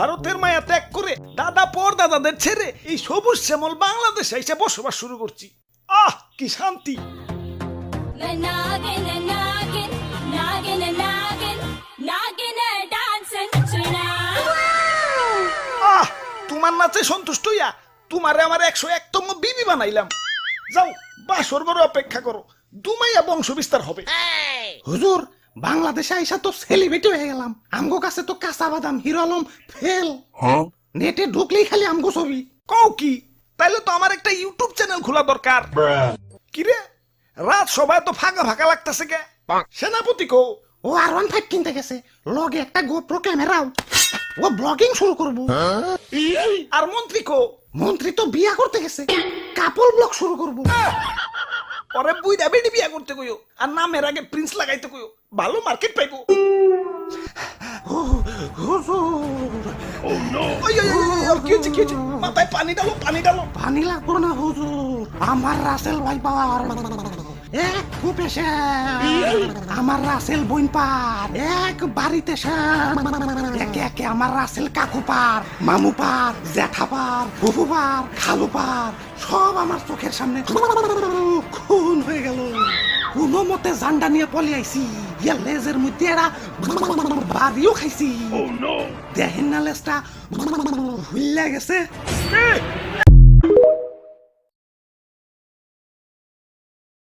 ভারতের মায়া ত্যাগ করে দাদা পর দাদাদের ছেড়ে এই সবুজ শ্যামল বাংলাদেশে এসে বসবাস শুরু করছি। আহ কি শান্তি। আহ তোমার নাচে সন্তুষ্ট হইয়া তোমারে আমার 101তম বিবি বানাইলাম। যাও বাসর বড় অপেক্ষা করো, দুমাইয়া বংশ বিস্তার হবে। হুজুর বাংলাদেশে আইসা তো সেলিব্রিটি হয়ে গেলাম। আমগো কাছে তো কাঁচা বাদাম হিরো আলম ফেল। নেটে ঢুকলেই খালি আমগো ছবি। কও কি? তাইলে তো আমার একটা ইউটিউব চ্যানেল খোলা দরকার। কিরে রাত সবাই তো ফাঁকা ফাঁকা লাগতেছে কে? সেনাপতি কো? ও R15 কিনতে গেছে, লগে একটা গোপ্রো ক্যামেরাও। ও ব্লগিং শুরু করবো। আর মন্ত্রী কো? মন্ত্রী তো বিয়া করতে গেছে, কাপল ব্লগ শুরু করবো। পরে বুইড়া বেডি বিয়া করতে কইও, আর নামের আগে প্রিন্স লাগাইতে কইও, ভালো মার্কেট পাইবো। হুজুর ওই, ওই, ওই, ওই, কি হয়েছে, কি হয়েছে? মাথায় পানি ডালো, পানি ডালো। পানি লাগবো না হুজুর, আমার রাসেল ভাই পাওয়ার এক কূপে আমার রাসেল বইন পার এক বাড়িতে একে একে আমার রাসেল কাকু পার, মামু পার, জ্যাঠা পার, ফুফু পার, খালু পার, সব আমার চোখের সামনে খুন হয়ে গেল। কোনো মতে জান্ডা নিয়ে পলে আইছি, ইয়া লেজের মধ্যে এরা বাড়িও খাইছি। দেখেন না লেজটা হুইল্লা গেছে।